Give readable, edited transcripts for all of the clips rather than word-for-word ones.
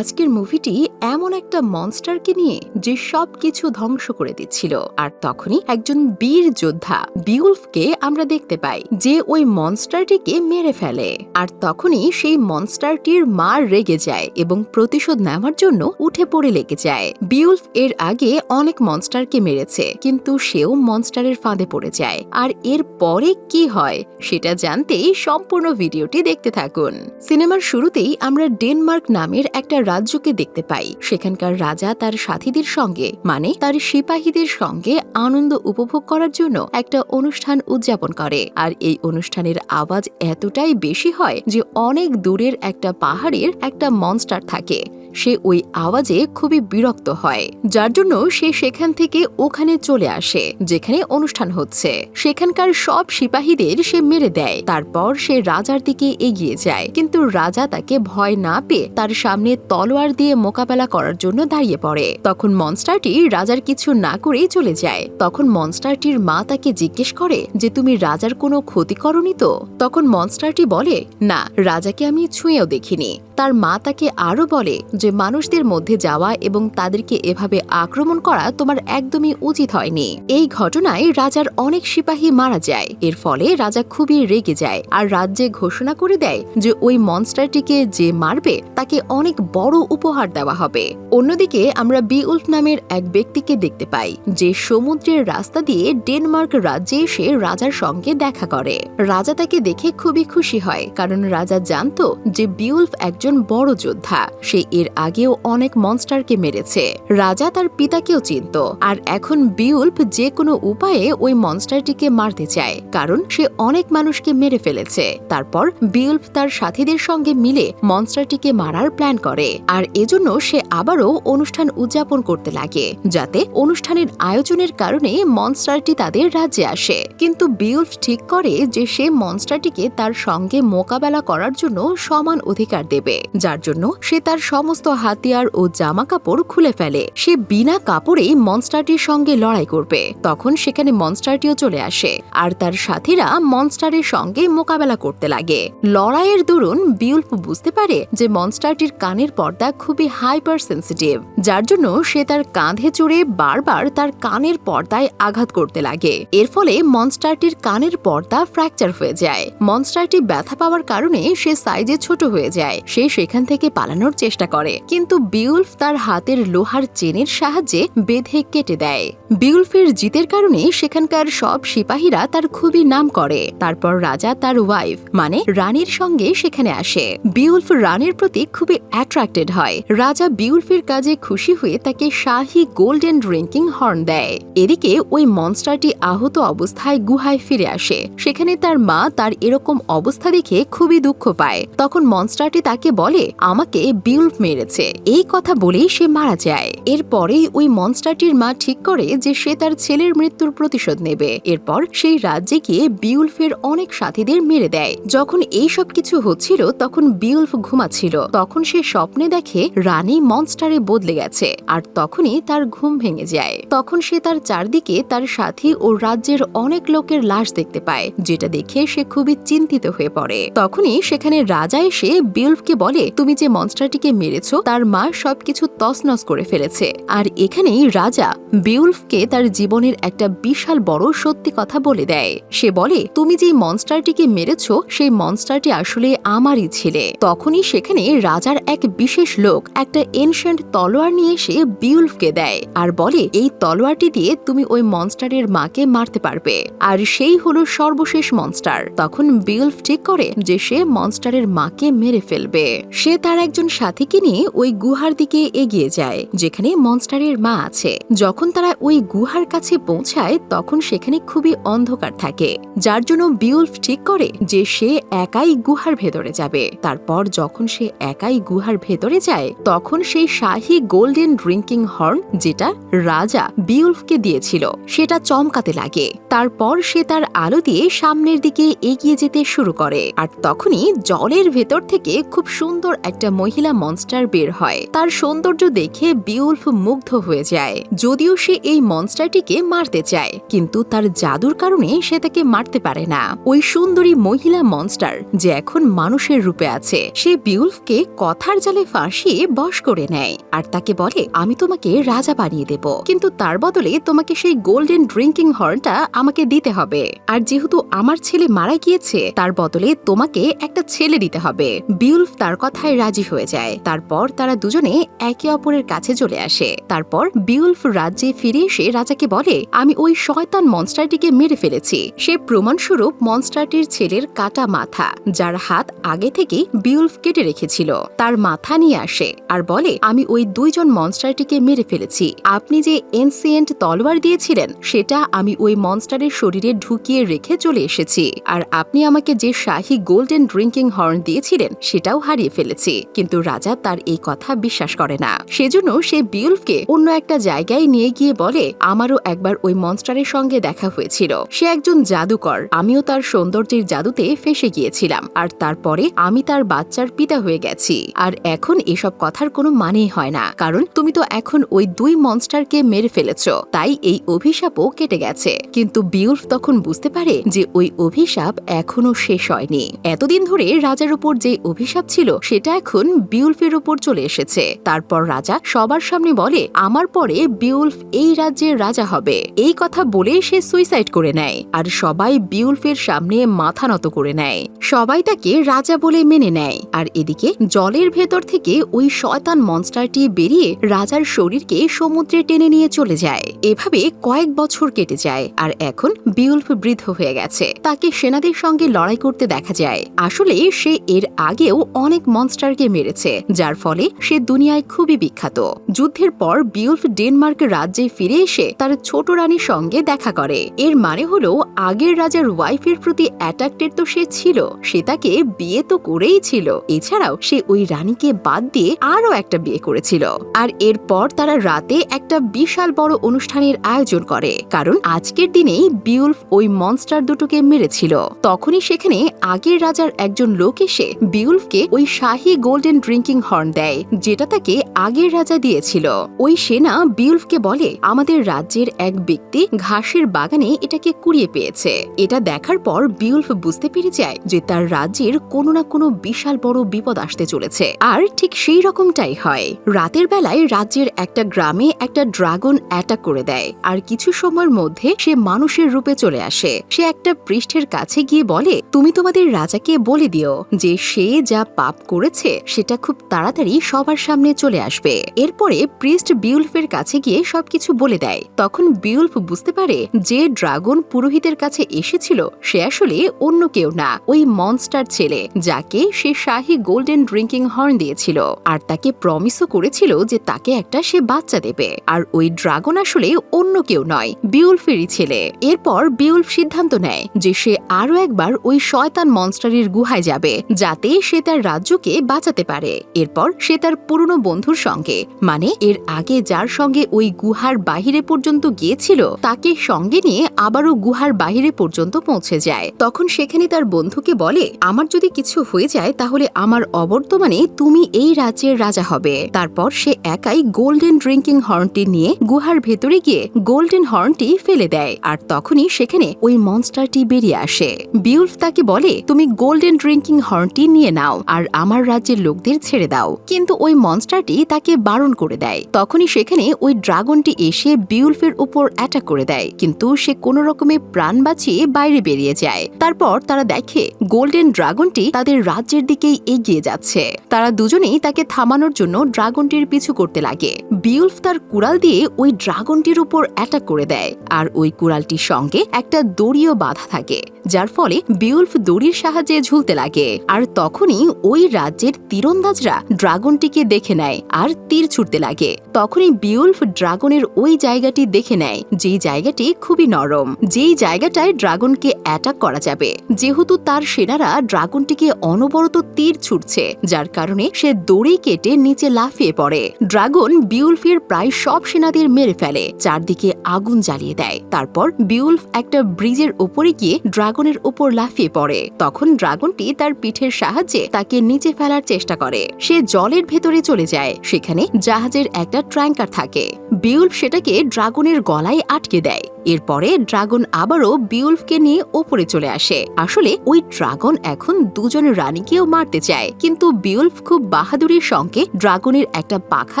আজকের মুভিটি এমন একটা মনস্টারকে নিয়ে যে সবকিছু ধ্বংস করে দিচ্ছিল। আর তখনই একজন বীর যোদ্ধা বিউলফকে আমরা দেখতে পাই যে ওই মনস্টারটিকে মেরে ফেলে। আর তখনই সেই মনস্টারটির মা রেগে যায় এবং প্রতিশোধ নেওয়ার জন্য উঠে পড়ে লেগে যায়। বিউলফ এর আগে অনেক মনস্টারকে মেরেছে, কিন্তু সেও মনস্টারের ফাঁদে পড়ে যায়। আর এর পরে কি হয় সেটা জানতে সম্পূর্ণ ভিডিওটি দেখতে থাকুন। সিনেমার শুরুতেই আমরা ডেনমার্ক নামের একটা রাজ্যকে দেখতে পাই। সেখানকার রাজা তার সাথীদের সঙ্গে মানে তার সিপাহীদের সঙ্গে আনন্দ উপভোগ করার জন্য একটা অনুষ্ঠান উদযাপন করে। আর এই অনুষ্ঠানের আওয়াজ এতটাই বেশি হয় যে অনেক দূরের একটা পাহাড়ের একটা মনস্টার থাকে, সে ওই আওয়াজে খুবই বিরক্ত হয়, যার জন্য সে সেখান থেকে ওখানে চলে আসে যেখানে অনুষ্ঠান হচ্ছে। সেখানকার সব সিপাহীদের সে মেরে দেয়। তারপর সে রাজার দিকে এগিয়ে যায়, কিন্তু রাজা তাকে ভয় না পেয়ে তার সামনে তলোয়ার দিয়ে মোকাবেলা করার জন্য দাঁড়িয়ে পড়ে। তখন মনস্টারটি রাজার কিছু না করেই চলে যায়। তখন মনস্টারটির মা তাকে জিজ্ঞেস করে যে তুমি রাজার কোনো ক্ষতি করনি তো? তখন মনস্টারটি বলে, না, রাজাকে আমি ছুঁয়েও দেখিনি। তার মা তাকে আরো বলে যে মানুষদের মধ্যে যাওয়া এবং তাদেরকে এভাবে আক্রমণ করা তোমার একদমই উচিত হয়নি। এই ঘটনায় রাজার অনেক সিপাহী মারা যায়। এর ফলে রাজা খুবই রেগে যায় আর রাজ্যে ঘোষণা করে দেয় যে ওই মনস্টারটিকে যে মারবে তাকে অনেক বড় উপহার দেওয়া হবে। অন্যদিকে আমরা বিউলফ নামের এক ব্যক্তিকে দেখতে পাই যে সমুদ্রের রাস্তা দিয়ে ডেনমার্ক রাজ্যে এসে রাজার সঙ্গে দেখা করে। রাজা তাকে দেখে খুবই খুশি হয়, কারণ রাজা জানতো যে বিউলফ একজন বড় যোদ্ধা। সে এর আগেও অনেক মনস্টারকে মেরেছে। রাজা তার পিতাকেও চিনত। আর এখন বিউলফ যে কোনো উপায়ে ওই মনস্টারটিকে মারতে চায়, কারণ সে অনেক মানুষকে মেরে ফেলেছে। তারপর বিউলফ তার সাথীদের সঙ্গে মিলে মনস্টারটিকে মারার প্ল্যান করে। আর এজন্য সে আবারও অনুষ্ঠান উদযাপন করতে লাগে, যাতে অনুষ্ঠানের আয়োজনের কারণে মনস্টারটি তাদের রাজ্যে আসে। কিন্তু বিউলফ ঠিক করে যে সে মনস্টারটিকে তার সঙ্গে মোকাবেলা করার জন্য সমান অধিকার দেবে, যার জন্য সে তার সমস্ত হাতিয়ার ও জামা কাপড় খুলে ফেলে। সে বিনা কাপড়েই মনস্টারটির সঙ্গে লড়াই করবে। তখন সেখানে মনস্টারটিও চলে আসে আর তার সাথীরা মনস্টারের সঙ্গে মোকাবেলা করতে লাগে। লড়াইয়ের দরুন বিউলফ বুঝতে পারে যে মনস্টারটির কানের পর্দা খুবই হাইপার সেন্সিটিভ, যার জন্য সে তার কাঁধে চড়ে বারবার তার কানের পর্দায় আঘাত করতে লাগে। এর ফলে মনস্টারটির কানের পর্দা ফ্র্যাকচার হয়ে যায়। মনস্টারটি ব্যথা পাওয়ার কারণে সে সাইজে ছোট হয়ে যায়। সে সেখান থেকে পালানোর চেষ্টা করে, কিন্তু বিউলফ তার হাতের লোহার চেনের সাহায্যে বেঁধে কেটে দেয়। বিউলফের জিতের কারণে সেখানকার সব সিপাহীরা তার খুবই নাম করে। তারপর রাজা তার ওয়াইফ মানে রানীর সঙ্গে সেখানে আসে। বিউলফ রানীর প্রতি খুবই অ্যাট্রাক্টেড হয়। রাজা বিউলফের কাজে খুশি হয়ে তাকে শাহী গোল্ডেন ড্রিঙ্কিং হর্ন দেয়। এদিকে ওই মনস্টারটি আহত অবস্থায় গুহায় ফিরে আসে। সেখানে তার মা তার এরকম অবস্থা দেখে খুবই দুঃখ পায়। তখন মনস্টারটি তাকে বলে, আমাকে বিউলফ মেরেছে। এই কথা বলেই সে মারা যায়। এরপরেই ওই মনস্টারটির মা ঠিক করে যে সে তার ছেলের মৃত্যুর প্রতিশোধ নেবে। এরপর সেই রাজ্যে গিয়ে বিউলফের অনেক সাথীদের মেরে দেয়। যখন এই সব কিছু হচ্ছিল তখন বিউলফ ঘুমাচ্ছিল। তখন সে স্বপ্নে দেখে রানী মনস্টারে বদলে গেছে। আর তখনই তার ঘুম ভেঙে যায়। তখন সে তার চারদিকে তার সাথী ও রাজ্যের অনেক লোকের লাশ দেখতে পায়, যেটা দেখে সে খুবই চিন্তিত হয়ে পড়ে। তখনই সেখানে রাজা এসে বিউলফকে বলে, তুমি যে মনস্টারটিকে মেরেছো তার মা সবকিছু তছনছ করে ফেলেছে। আর এখানেই রাজা বিউলফকে তার জীবনের একটা বিশাল বড় সত্যি কথা বলে দেয়। সে বলে, তুমি যে মনস্টারটিকে মেরেছো সেই মনস্টারটি আসলে আমারই ছেলে। তখনই সেখানে রাজার এক বিশেষ লোক একটা এনশিয়েন্ট তলোয়ার নিয়ে এসে বিউলফকে দেয় আর বলে, এই তলোয়ারটি দিয়ে তুমি ওই মনস্টারের মাকে মারতে পারবে। আর সেই হলো সর্বশেষ মনস্টার। তখন বিউলফ ঠিক করে যে সে মনস্টারের মাকে মেরে ফেলবে। সে তার একজন সাথীকে নিয়ে ওই গুহার দিকে এগিয়ে যায় যেখানে মনস্টারের মা আছে। যখন তারা ওই গুহার কাছে পৌঁছায় তখন সেখানে খুবই অন্ধকার থাকে, যার জন্য বিউলফ ঠিক করে যে সে একাই গুহার ভেতরে যাবে। তারপর যখন সে একাই গুহার ভেতরে যায় তখন সেই শাহী গোল্ডেন ড্রিঙ্কিং হর্ন যেটা রাজা বিউলফকে দিয়েছিল সেটা চমকাতে লাগে। তারপর সে তার আলো দিয়ে সামনের দিকে এগিয়ে যেতে শুরু করে। আর তখনই জলের ভেতর থেকে খুব সুন্দর একটা মহিলা মনস্টার মনস্টার বের হয়। তার সৌন্দর্য দেখে বিউলফ মুগ্ধ হয়ে যায়। যদিও সে এই মনস্টারটিকে মারতে চায়, কিন্তু তার জাদুর কারণে সে তাকে মারতে পারে না। ওই সুন্দরী মহিলা মনস্টার যে এখন মানুষের রূপে আছে, সে বিউলফকে কথার জালে ফাঁসিয়ে বশ করে নেয় আর তাকে বলে, আমি তোমাকে রাজা বানিয়ে দেব, কিন্তু তার বদলে তোমাকে সেই গোল্ডেন ড্রিঙ্কিং হর্নটা আমাকে দিতে হবে। আর যেহেতু আমার ছেলে মারা গিয়েছে, তার বদলে তোমাকে একটা ছেলে দিতে হবে। বিউলফ তার কথায় রাজি হয়ে যায়। তারপর তারা দুজনে একে অপরের কাছে চলে আসে। তারপর বিউলফ রাজ্যে ফিরে এসে রাজাকে বলে, আমি ওই শয়তান মনস্টারটিকে মেরে ফেলেছি। সে প্রমাণস্বরূপ মনস্টারটির ছেলের কাটা মাথা, যার হাত আগে থেকেই বিউলফ কেটে রেখেছিল, তার মাথা নিয়ে আসে আর বলে, আমি ওই দুইজন মনস্টারটিকে মেরে ফেলেছি। আপনি যে এনসিয়েন্ট তলোয়ার দিয়েছিলেন সেটা আমি ওই মনস্টারের শরীরে ঢুকিয়ে রেখে চলে এসেছি, আর আপনি আমাকে যে শাহী গোল্ডেন ড্রিঙ্কিং হর্ন দিয়েছিলেন সেটাও হারিয়ে ফেলেছি। কিন্তু রাজা তার এই কথা বিশ্বাস করে না। সেজন্য সে বিউলফকে অন্য একটা জায়গায় নিয়ে গিয়ে বলে, আমারও একবার ওই মনস্টারের সঙ্গে দেখা হয়েছিল। সে একজন জাদুকর, আমিও তার সৌন্দর্যের জাদুতে ফেসে গিয়েছিলাম, আর তারপরে আমি তার বাচ্চার পিতা হয়ে গেছি। আর এখন এসব কথার কোনো মানেই হয় না, কারণ তুমি তো এখন ওই দুই মনস্টারকে মেরে ফেলেছ, তাই এই অভিশাপও কেটে গেছে। কিন্তু বিউলফ তখন বুঝতে পারে যে ওই অভিশাপ এখনো শেষ হয়নি। এতদিন ধরে রাজার উপর যে অভিশাপ ছিল সেটা এখন বিউলফের উপর চলে এসেছে। তারপর রাজা সবার সামনে বলে, আমার পরে বিউলফ এই রাজ্যের রাজা হবে। এই কথা বলে সে সুইসাইড করে নেয়, আর সবাই বিউলফের সামনে মাথা নত করে নেয়। সবাই তাকে রাজা বলে মেনে নেয়। আর এদিকে জলের ভেতর থেকে ওই শয়তান মনস্টারটি বেরিয়ে রাজার শরীরকে সমুদ্রে টেনে নিয়ে চলে যায়। এভাবে কয়েক বছর কেটে যায়, আর এখন বিউলফ বৃদ্ধ হয়ে গেছে। তাকে সেনাদের সঙ্গে লড়াই করতে দেখা যায়। আসলে সে এর আগেও অনেক মনস্টারকে মেরেছে, যার ফলে সে দুনিয়ায় খুবই বিখ্যাত। যুদ্ধের পর বিউলফ ডেনমার্ক রাজ্যে ফিরে এসে তার ছোট রানীর সঙ্গে দেখা করে। এর মানে হলো আগের রাজার ওয়াইফের প্রতি অ্যাট্রাক্টেড তো সে ছিল, সে তাকে বিয়ে তো করেই ছিল। এছাড়াও সে ওই রানীকে বাদ দিয়ে আরো একটা বিয়ে করেছিল। আর এরপর তারা রাতে একটা বিশাল বড় অনুষ্ঠানের আয়োজন করে, কারণ আজকের দিনেই বিউলফ ওই মনস্টার দুটোকে মেরেছিল। তখনই সেখানে আগের রাজার একজন লোক এসে বিউলফকে ওই শাহী গোল্ডেন ড্রিঙ্কিং হর্ন দেয়, যেটা তাকে আগের রাজা দিয়েছিল। ওই সেনা বিউলফকে বলে, আমাদের রাজ্যের এক ব্যক্তি ঘাসের বাগানে এটাকে কুড়িয়ে পেয়েছে। এটা দেখার পর বিউলফ বুঝতে পেরে যায় যে তার রাজ্যের কোনো না কোনো বিশাল বড় বিপদ আসতে চলেছে। আর ঠিক সেই রকমটাই হয়। রাতের বেলায় রাজ্যের একটা গ্রামে একটা ড্রাগন অ্যাটাক করে দেয়, আর কিছু সময়ের মধ্যে সে মানুষের রূপে চলে আসে। সে একটা পৃষ্ঠের কাছে গিয়ে বলে, তুমি তোমাদের রাজাকে বলে দিও যে সে যা পাপ করেছে সেটা খুব তাড়াতাড়ি সবার সামনে চলে আসবে। এরপরে প্রিস্ট বিউলফের কাছে গিয়ে সবকিছু বলে দেয়। তখন বিউলফ বুঝতে পারে যে ড্রাগন পুরোহিতের কাছে এসেছিল সে আসলে অন্য কেউ না, ওই মনস্টার ছেলে, যাকে সে শাহী গোল্ডেন ড্রিঙ্কিং হর্ন দিয়েছিল, আর তাকে প্রমিসও করেছিল যে তাকে একটা সে বাচ্চা দেবে। আর ওই ড্রাগন আসলে অন্য কেউ নয়, বিউলফেরই ছেলে। এরপর বিউলফ সিদ্ধান্ত নেয় যে সে আরো একবার ওই শয়তান মনস্টারের গুহায় যাবে, যাতে সে তার রাজ্যকে বাঁচাতে পারে। এরপর সে তার পুরনো বন্ধুর সঙ্গে, মানে এর আগে যার সঙ্গে ওই গুহার বাহিরে পর্যন্ত গিয়েছিল, তাকে সঙ্গে নিয়ে আবারও গুহার বাহিরে পর্যন্ত পৌঁছে যায়। তখন সেখানে তার বন্ধুকে বলে, আমার যদি কিছু হয়ে যায় তাহলে আমার অবর্তমানে তুমি এই রাজ্যের রাজা হবে। তারপর সে একাই গোল্ডেন ড্রিঙ্কিং হর্নটি নিয়ে গুহার ভেতরে গিয়ে গোল্ডেন হর্নটি ফেলে দেয়, আর তখনই সেখানে ওই মনস্টারটি বেরিয়ে আসে। বিউলফ তাকে বলে, তুমি গোল্ডেন ড্রিঙ্কিং হর্নটি নিয়ে নাও আর আমার রাজ্যের লোকদের ছেড়ে দাও। কিন্তু ওই মনস্টারটি তাকে বারণ করে দেয়। তখনই সেখানে ওই ড্রাগনটি এসে বিউলফের উপর অ্যাটাক করে দেয়, কিন্তু সে কোনো রকমে প্রাণ বাঁচিয়ে বাইরে বেরিয়ে যায়। তারপর তারা দেখে গোল্ডেন ড্রাগনটি তাদের রাজ্যের দিকেই এগিয়ে যাচ্ছে। তারা দুজনেই তাকে থামানোর জন্য ড্রাগনটির পিছু করতে লাগে। বিউলফ তার কুড়াল দিয়ে ওই ড্রাগনটির উপর অ্যাটাক করে দেয়, আর ওই কুড়ালটির সঙ্গে একটা দড়িও বাঁধা থাকে, যার ফলে বিউলফ দড়ির সাহায্যে ঝুলতে লাগে। আর তখনই ওই রাজ্যের তীরন্দাজরা ড্রাগনটিকে দেখে নেয় আর তীর ছুটতে লাগে। তখনই বিউলফ ড্রাগনের ওই জায়গাটি দেখে নেয়, যেই জায়গাটি খুবই নরম, যেই জায়গাটায় ড্রাগনকে অ্যাটাক করা যাবে। যেহেতু তার সেনারা ড্রাগনটিকে অনবরত তীর ছুটছে, যার কারণে সে দড়ি কেটে নিচে লাফিয়ে পড়ে। ড্রাগন বিউলফের প্রায় সব সেনাদের মেরে ফেলে, চারদিকে আগুন জ্বালিয়ে দেয়। তারপর বিউলফ একটা ব্রিজের উপরে গিয়ে ড্রাগনের উপর লাফিয়ে পড়ে। তখন ড্রাগনটি তার পিঠের সাহায্যে তাকে নিচে ফেলার চেষ্টা করে। সে জলের ভেতরে চলে যায়। সেখানে জাহাজের একটা ট্যাঙ্কার থাকে। বিউলফ সেটাকে ড্রাগনের গলায় আটকে দেয়। এরপরে ড্রাগন আবারও বিউলফকে নিয়ে ওপরে চলে আসে। আসলে ওই ড্রাগন এখন দুজন রানীকেও মারতে চায়, কিন্তু বিউলফ খুব বাহাদুরির সঙ্গে ড্রাগনের একটা পাখা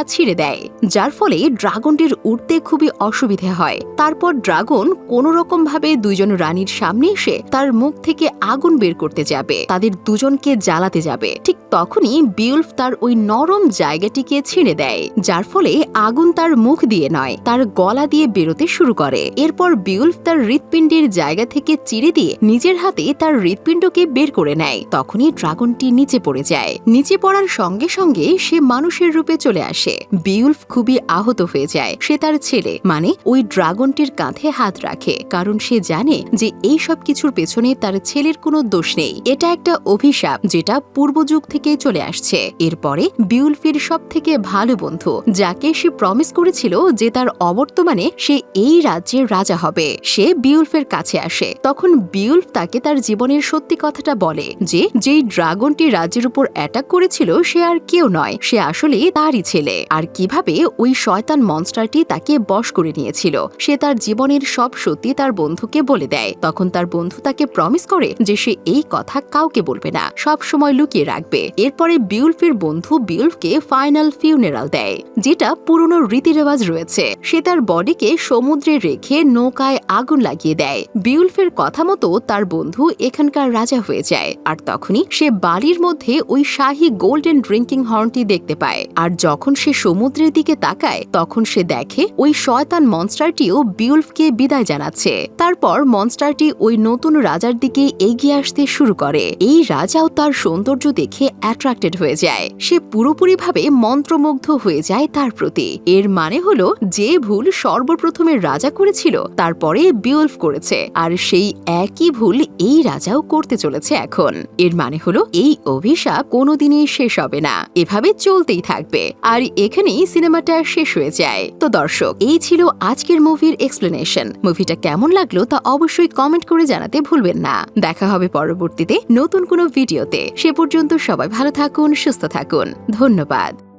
ছিঁড়ে দেয়, যার ফলে ড্রাগনটির উঠতে খুবই অসুবিধা হয়। তারপর ড্রাগন কোন রকম ভাবে দুইজন রানীর সামনে এসে তার মুখ থেকে আগুন বের করতে যাবে, তাদের দুজনকে জ্বালাতে যাবে। ঠিক তখনই বিউলফ তার ওই নরম জায়গাটিকে ছিঁড়ে দেয়, যার ফলে আগুন তার মুখ দিয়ে নয়, তার গলা দিয়ে বেরোতে শুরু করে। এরপর বিউলফ তার হৃৎপিণ্ডের জায়গা থেকে চিরে দিয়ে নিজের হাতে তার হৃৎপিণ্ডকে বের করে নেয়। তখনই ড্রাগনটি নিচে পড়ে যায়। নিচে পড়ার সঙ্গে সঙ্গে সে মানুষের রূপে চলে আসে। বিউলফ খুবই আহত হয়ে যায়। সে তার ছেলে মানে ওই ড্রাগনটির কাঁধে হাত রাখে, কারণ সে জানে যে এই সব কিছুর পেছনে তার ছেলের কোনো দোষ নেই। এটা একটা অভিশাপ যেটা পূর্বযুগ থেকে চলে আসছে। এরপরে বিউলফের সব থেকে ভালো বন্ধু, যাকে সে প্রমিস করেছিল যে তার অবর্তমানে সে এই রাজ্যের রাজা হবে, সে বিউলফের কাছে আসে। তখন বিউলফ তাকে তার জীবনের সত্যি কথাটা বলে যে যেই ড্রাগনটি রাজ্যের উপর অ্যাটাক করেছিল সে আর কেউ নয়, সে আসলে তারই ছেলে। আর কিভাবে ওই শয়তান মনস্টারটি তাকে বশ করে নিয়েছিল। সে তার জীবনের সব সত্যি তার বন্ধুকে বলে দেয়। তখন তার বন্ধু তাকে প্রমিস করে যে সে এই কথা কাউকে বলবে না, সব সময় লুকিয়ে রাখবে। এরপরে বিউলফের বন্ধু বিউলফকে ফাইনাল ফিউনারাল দেয়, যেটা পুরনো রীতিরেওয়াজ রয়েছে। সে তার বডিকে সমুদ্রে রেখে নৌকায় আগুন লাগিয়ে দেয়। বিউলফের কথা মতো তার বন্ধু এখানকার রাজা হয়ে যায়। আর তখনই সে বালির মধ্যে ওই শাহী গোল্ডেন ড্রিঙ্কিং হর্নটি দেখতে পায়। আর যখন সে সমুদ্রের দিকে তাকায় তখন সে দেখে ওই শয়তান মনস্টারটিও বিউলফকে বিদায় জানাচ্ছে। তারপর মনস্টারটি ওই নতুন রাজার দিকে এগিয়ে আসতে শুরু করে। এই রাজাও তার সৌন্দর্য দেখে অ্যাট্রাক্টেড হয়ে যায়। সে পুরোপুরিভাবে মন্ত্রমুগ্ধ হয়ে যায় তার প্রতি। এর মানে হলো যে ভুল সর্বপ্রথমে রাজা করেছিল তারপরে বিউলফ করেছে, আর সেই একই ভুল এই রাজাও করতে চলেছে এখন। এর মানে হলো এই অভিশাপ কোনোদিনই শেষ হবে না, এভাবে চলতেই থাকবে। আর এখানেই সিনেমাটা শেষ হয়ে যায়। তো দর্শক, এই ছিল আজকের মুভির এক্সপ্লেনেশন। মুভিটা কেমন লাগলো তা অবশ্যই কমেন্ট করে জানাতে ভুলবেন না। দেখা হবে পরবর্তীতে নতুন কোনো ভিডিওতে। সে পর্যন্ত সবাই ভালো থাকুন, সুস্থ থাকুন। ধন্যবাদ।